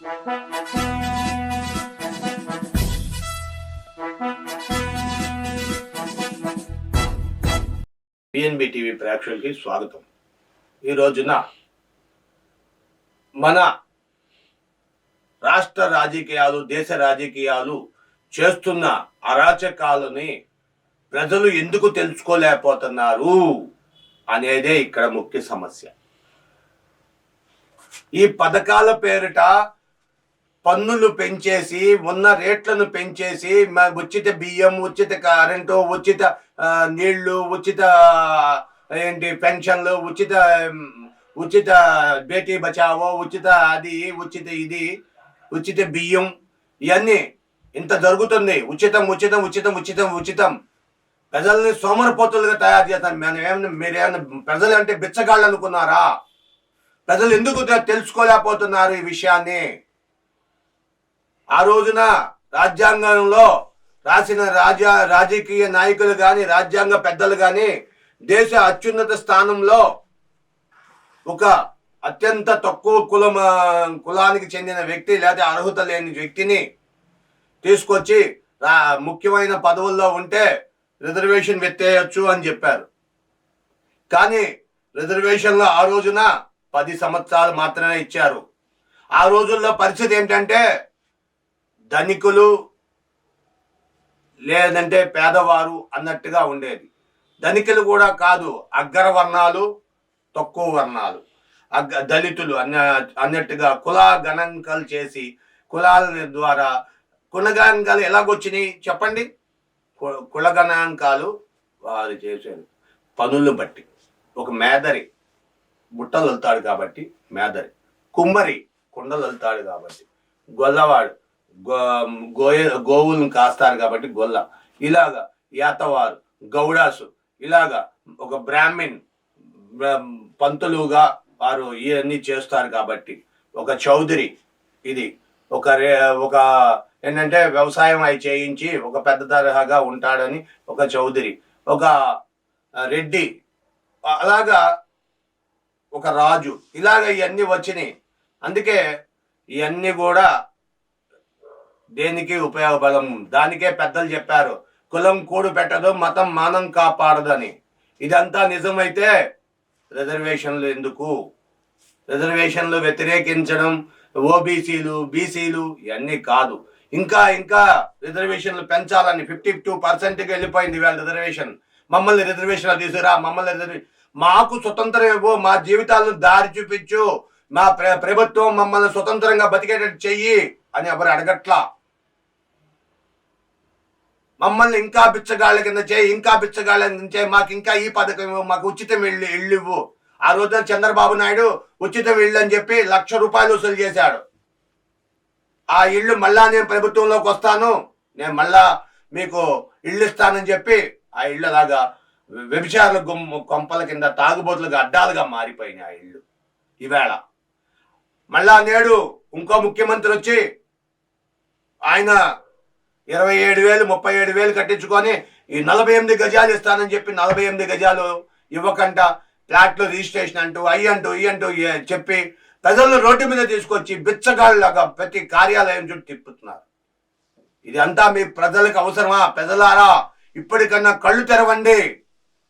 PNB TV ప్రేక్షకులకి స్వాగతం. ఈ రోజున మన రాష్ట్ర రాజకీయాలు, దేశ రాజకీయాలు చేస్తున్న అరాచకాలని ప్రజలు ఎందుకు తెలుసుకోలేకపోతున్నారు అనేదే ఇక్కడ ముఖ్య సమస్య. ఈ పథకాల పేరిట పన్నులు పెంచేసి, ఉన్న రేట్లను పెంచేసి, ఉచిత బియ్యం, ఉచిత కరెంటు, ఉచిత నీళ్లు, ఉచిత పెన్షన్లు, ఉచిత బేటీ బచావో, ఉచిత అది, ఉచిత ఇది, ఉచిత బియ్యం, ఇవన్నీ ఇంత జరుగుతుంది. ఉచితం ఉచితం ఉచితం ఉచితం ఉచితం ప్రజల్ని సోమరపోతులుగా తయారు చేస్తాను. మీరేమన్నా ప్రజలు అంటే బిచ్చగాళ్ళు అనుకున్నారా? ప్రజలు ఎందుకు తెలుసుకోలేకపోతున్నారు ఈ విషయాన్ని? ఆ రోజున రాజ్యాంగంలో రాసిన రాజకీయ నాయకులు కానీ, రాజ్యాంగ పెద్దలు కానీ దేశ అత్యున్నత స్థానంలో ఒక అత్యంత తక్కువ కులానికి చెందిన వ్యక్తి లేదా అర్హత లేని వ్యక్తిని తీసుకొచ్చి ముఖ్యమైన పదవుల్లో ఉంటే రిజర్వేషన్ ఎత్తేయచ్చు అని చెప్పారు. కానీ రిజర్వేషన్లో ఆ రోజున 10 సంవత్సరాలు మాత్రమే ఇచ్చారు. ఆ రోజుల్లో పరిస్థితి ఏంటంటే ధనికులు లేదంటే పేదవారు అన్నట్టుగా ఉండేది. ధనికులు కూడా కాదు, అగ్రవర్ణాలు, తక్కువ వర్ణాలు, దళితులు అన్నట్టుగా కుల గణాంకాలు చేసి, కులాల ద్వారా కులగణాంకాలు ఎలాగొచ్చినాయి చెప్పండి? కుల గణాంకాలు వారు చేశారు పనులను బట్టి. ఒక మేదరి బుట్టలు వెళ్తాడు కాబట్టి మేదరి, కుమ్మరి కుండలు వెళ్తాడు కాబట్టి గొల్లవాడు, గోవులను కాస్తారు కాబట్టి గొల్ల, ఇలాగా యాతవారు, గౌడాసు, ఇలాగా ఒక బ్రాహ్మిన్ పంతులుగా వారు ఇవన్నీ చేస్తారు కాబట్టి ఒక చౌదరి, ఇది ఒక ఏంటంటే వ్యవసాయం అవి చేయించి ఒక పెద్ద తరహాగా ఉంటాడని ఒక చౌదరి, ఒక రెడ్డి, అలాగా ఒక రాజు, ఇలాగ ఇవన్నీ వచ్చినాయి. అందుకే ఇవన్నీ కూడా దేనికి ఉపయోగపడం? దానికే పెద్దలు చెప్పారు, కులం కూడు పెట్టదు, మతం మానం కాపాడదని. ఇదంతా నిజమైతే రిజర్వేషన్లు ఎందుకు? రిజర్వేషన్లు వ్యతిరేకించడం, ఓబీసీలు, బీసీలు ఇవన్నీ కాదు. ఇంకా రిజర్వేషన్లు పెంచాలని 52%కి వెళ్ళిపోయింది ఇవాళ రిజర్వేషన్. మమ్మల్ని రిజర్వేషన్లు తీసుకురా, మాకు స్వతంత్రం ఇవ్వు, మా జీవితాలను దారి చూపించు, మా ప్రభుత్వం మమ్మల్ని స్వతంత్రంగా బతికేటట్టు చెయ్యి అని ఎవరు అడగట్లా. మమ్మల్ని ఇంకా బిచ్చగాళ్ళ కింద చేయి, ఇంకా బిచ్చగాళ్ళ కింద చేయి, మాకు ఇంకా ఈ పథకం ఇవ్వు, మాకు ఉచితం ఇళ్ళు ఇవ్వు. ఆ రోజున చంద్రబాబు నాయుడు ఉచితం ఇళ్ళు అని చెప్పి ₹1,00,000 వసూలు చేశాడు. ఆ ఇళ్ళు మళ్ళా నేను ప్రభుత్వంలోకి వస్తాను, నేను మళ్ళా మీకు ఇళ్ళు ఇస్తానని చెప్పి ఆ ఇళ్ళు అలాగా వ్యభిచారుల కొంపల కింద, తాగుబోతులుగా అడ్డాలుగా మారిపోయినాయి ఆ ఇళ్ళు. ఈవేళ మళ్ళా నేడు ఇంకో ముఖ్యమంత్రి వచ్చి ఆయన 27,000 37,000 కట్టించుకొని ఈ 48 గజాలు ఇస్తానని చెప్పి 48 గజాలు ఇవ్వకుండా ఫ్లాట్లో రిజిస్ట్రేషన్ అంటూ ఈ అంటూ చెప్పి ప్రజలను రోడ్డు మీద తీసుకొచ్చి బిచ్చగాళ్ళలాగా ప్రతి కార్యాలయం చుట్టూ తిప్పుతున్నారు. ఇది అంతా మీ ప్రజలకు అవసరమా? ప్రజలారా, ఇప్పటికన్నా కళ్ళు తెరవండి.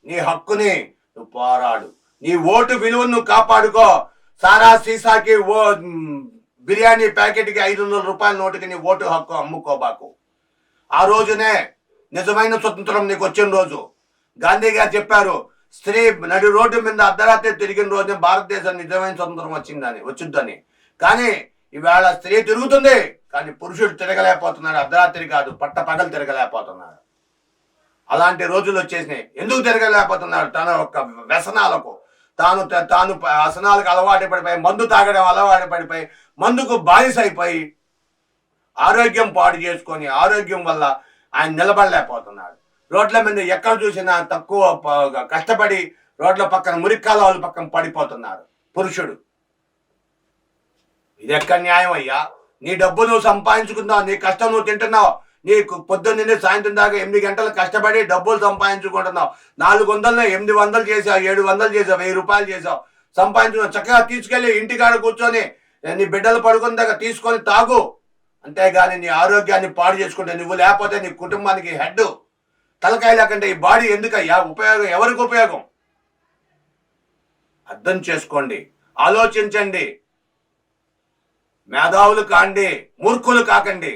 నీ హక్కుని నువ్వు పోరాడు, నీ ఓటు విలువను కాపాడుకో. సారా సీసాకి బిర్యానీ ప్యాకెట్కి ₹500 నోటుకి నీ ఓటు హక్కు అమ్ముకోబాకు. ఆ రోజునే నిజమైన స్వతంత్రం నీకు వచ్చిన రోజు. గాంధీ గారు చెప్పారు, స్త్రీ నడి రోడ్డు మీద అర్ధరాత్రి తిరిగిన రోజునే భారతదేశం నిజమైన స్వతంత్రం వచ్చిందని. కానీ ఈవేళ స్త్రీ తిరుగుతుంది, కానీ పురుషుడు తిరగలేకపోతున్నాడు. అర్ధరాత్రి కాదు, పట్టపగలు తిరగలేకపోతున్నాడు. అలాంటి రోజులు వచ్చేసినాయి. ఎందుకు తిరగలేకపోతున్నాడు? తన యొక్క వ్యసనాలకు, తాను వ్యసనాలకు అలవాటు పడిపోయి, మందు తాగడం అలవాటు పడిపోయి, మందుకు బానిస అయిపోయి ఆరోగ్యం పాడు చేసుకొని, ఆరోగ్యం వల్ల ఆయన నిలబడలేకపోతున్నాడు. రోడ్ల మీద ఎక్కడ చూసినా తక్కువ కష్టపడి రోడ్ల పక్కన, మురిక్కాల పక్కన పడిపోతున్నారు పురుషుడు. ఇది ఎక్కడ న్యాయం అయ్యా? నీ డబ్బు నువ్వు సంపాదించుకుందావు, నీ కష్టం నువ్వు తింటున్నావు. నీకు పొద్దున్నే సాయంత్రం దాకా 8 గంటలు కష్టపడి డబ్బులు సంపాదించుకుంటున్నావు. 400 800 చేసావు, 700 చేసావు, ₹1000 చేసావు, సంపాదించుకున్నావు. చక్కగా తీసుకెళ్ళి ఇంటికాడ కూర్చొని నీ బిడ్డలు పడుకున్న దగ్గర తీసుకొని తాగు, అంతేగాని నీ ఆరోగ్యాన్ని పాడు చేసుకుంటే నువ్వు లేకపోతే నీ కుటుంబానికి హెడ్ తలకాయ లేకుంటే ఈ బాడీ ఎందుకయ్యా ఉపయోగం? ఎవరికి ఉపయోగం? అర్థం చేసుకోండి, ఆలోచించండి, మేధావులు కాండి, మూర్ఖులు కాకండి.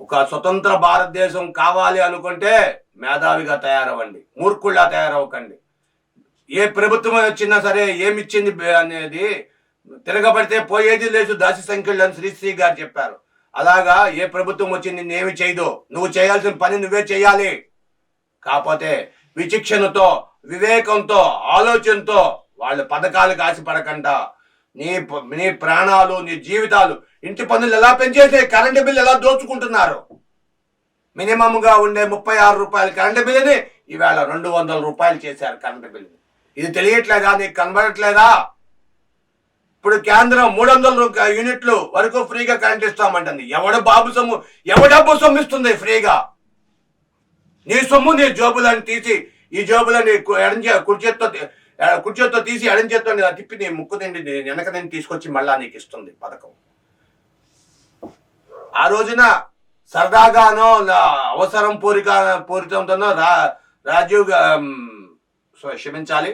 ఒక స్వతంత్ర భారతదేశం కావాలి అనుకుంటే మేధావిగా తయారవ్వండి, మూర్ఖుల్లా తయారవ్వకండి. ఏ ప్రభుత్వం వచ్చినా సరే ఏమిచ్చింది అనేది తిరగబడితే పోయేది లేదు దాసి సంఖ్యలు అని శ్రీశ్రీ గారు చెప్పారు. అలాగా ఏ ప్రభుత్వం వచ్చి నిన్నేమి చేయదు, నువ్వు చేయాల్సిన పని నువ్వే చేయాలి. కాకపోతే విచక్షణతో, వివేకంతో, ఆలోచనతో వాళ్ళ పథకాలకు ఆశపడకుండా నీ ప్రాణాలు, నీ జీవితాలు, ఇంటి పన్నులు ఎలా పెంచేసే, కరెంటు బిల్లు ఎలా దోచుకుంటున్నారు. మినిమంగా ఉండే 36 రూపాయల కరెంటు బిల్లుని ఈవేళ 200 రూపాయలు చేశారు కరెంటు బిల్లు. ఇది తెలియట్లేదా? నీకు కనబడట్లేదా? ఇప్పుడు కేంద్రం 300 యూనిట్లు వరకు ఫ్రీగా కరెంట్ ఇస్తామంటుంది. బాబు సొమ్ము, డబ్బు సొమ్ము ఇస్తుంది ఫ్రీగా? నీ సొమ్ము నీ జోబులను తీసి, ఈ జోబులని కుడి చేత్తో తీసి ఎడం చేత్తో తిప్పి నీ ముక్కు తిండి వెనక నేను తీసుకొచ్చి మళ్ళా నీకు ఇస్తుంది పథకం. ఆ రోజున సరదాగానో అవసరం పూరితంతోనో క్షమించాలి,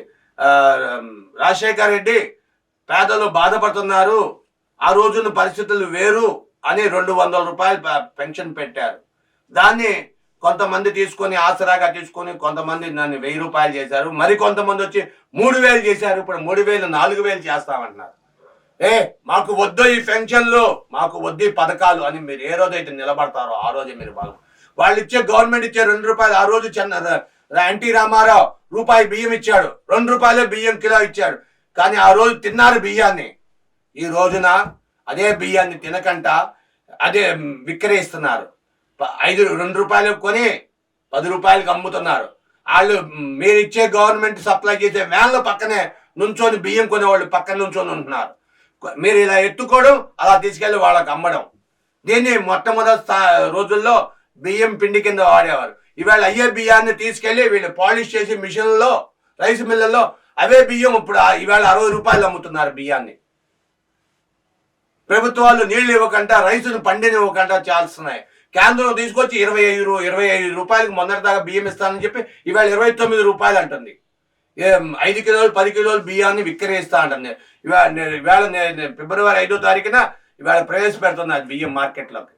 రాజశేఖర రెడ్డి పేదలు బాధపడుతున్నారు, ఆ రోజున పరిస్థితులు వేరు అని 200 రూపాయలు పెన్షన్ పెట్టారు. దాన్ని కొంతమంది తీసుకొని ఆసరాగా తీసుకొని కొంతమంది దాన్ని 1000 రూపాయలు చేశారు. మరి కొంతమంది వచ్చి 3000 చేశారు. ఇప్పుడు 3000 4000 చేస్తామంటున్నారు. మాకు వద్దు ఈ పెన్షన్లు, మాకు వద్దు ఈ పథకాలు అని మీరు ఏ రోజైతే నిలబడతారో ఆ రోజే మీరు వాళ్ళు ఇచ్చే గవర్నమెంట్ ఇచ్చే 2 రూపాయలు. ఆ రోజు ఎన్టీ రామారావు రూపాయి బియ్యం ఇచ్చాడు, 2 రూపాయలే బియ్యం కిలో ఇచ్చాడు. కానీ ఆ రోజు తిన్నారు బియ్యాన్ని. ఈ రోజున అదే బియ్యాన్ని తినకంట అదే విక్రయిస్తున్నారు. 2 రూపాయలకు కొని 10 రూపాయలకు అమ్ముతున్నారు. వాళ్ళు మీరు ఇచ్చే గవర్నమెంట్ సప్లై చేసే వ్యాన్ల పక్కనే నుంచొని బియ్యం కొనేవాళ్ళు పక్కన నుంచొని ఉంటున్నారు. మీరు ఇలా ఎత్తుకోవడం, అలా తీసుకెళ్లి వాళ్ళకి అమ్మడం. దీన్ని మొట్టమొదటి రోజుల్లో బియ్యం పిండి కింద వాడేవారు. ఇవాళ అయ్యే బియ్యాన్ని తీసుకెళ్లి వీళ్ళు పాలిష్ చేసి మిషన్లలో, రైస్ మిల్లల్లో అవే బియ్యం ఇప్పుడు ఇవాళ 60 రూపాయలు అమ్ముతున్నారు బియ్యాన్ని. ప్రభుత్వాలు నీళ్లు ఇవ్వకుండా, రైతును పండినివ్వకుండా చేస్తున్నాయి. కేంద్రం తీసుకొచ్చి 25 రూపాయలకు మొన్నటిదాకా బియ్యం ఇస్తానని చెప్పి ఇవాళ 29 రూపాయలు అంటుంది. 5 కిలోలు 10 కిలోలు బియ్యాన్ని విక్రయిస్తా అంటుంది. ఇవాళ ఫిబ్రవరి 5వ తారీఖున ఇవాళ ప్రవేశపెడుతున్నారు బియ్యం మార్కెట్లోకి.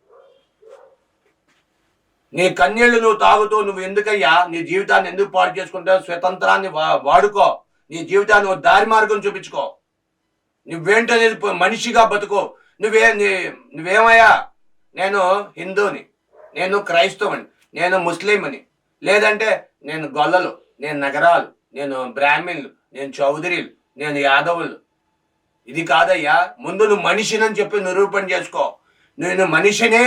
నీ కన్నీళ్లు నువ్వు తాగుతూ నువ్వు ఎందుకయ్యా నీ జీవితాన్ని ఎందుకు పాడు చేసుకుంటావు? స్వతంత్రాన్ని వాడుకో, నీ జీవితాన్ని దారి మార్గం చూపించుకో. నువ్వేంటనేది మనిషిగా బతుకో. నువ్వేమయ్యా, నేను హిందూని, నేను క్రైస్తవుని, నేను ముస్లింని, లేదంటే నేను గొల్లలు, నేను నగరాలు, నేను బ్రాహ్మణులు, నేను చౌదరీలు, నేను యాదవులు. ఇది కాదయ్యా. ముందు నువ్వు మనిషినని చెప్పి నిరూపణ చేసుకో. నేను మనిషినే,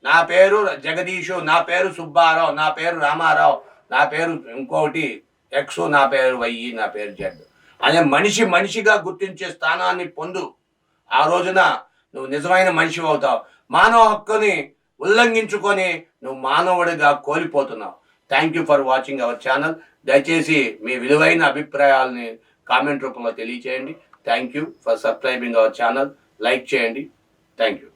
నా పేరు జగదీషు, నా పేరు సుబ్బారావు, నా పేరు రామారావు, నా పేరు ఇంకోటి ఎక్స్, నా పేరు వయ్యి, నా పేరు జడ్ అనే మనిషిగా గుర్తించే స్థానాన్ని పొందు. ఆ రోజున నువ్వు నిజమైన మనిషి అవుతావు. మానవ హక్కుని ఉల్లంఘించుకొని నువ్వు మానవుడిగా కోల్పోతున్నావు. Thank you for watching our channel. దయచేసి మీ విలువైన అభిప్రాయాలని కామెంట్ రూపంలో తెలియచేయండి. Thank you for subscribing our channel. Like చేయండి. Thank you.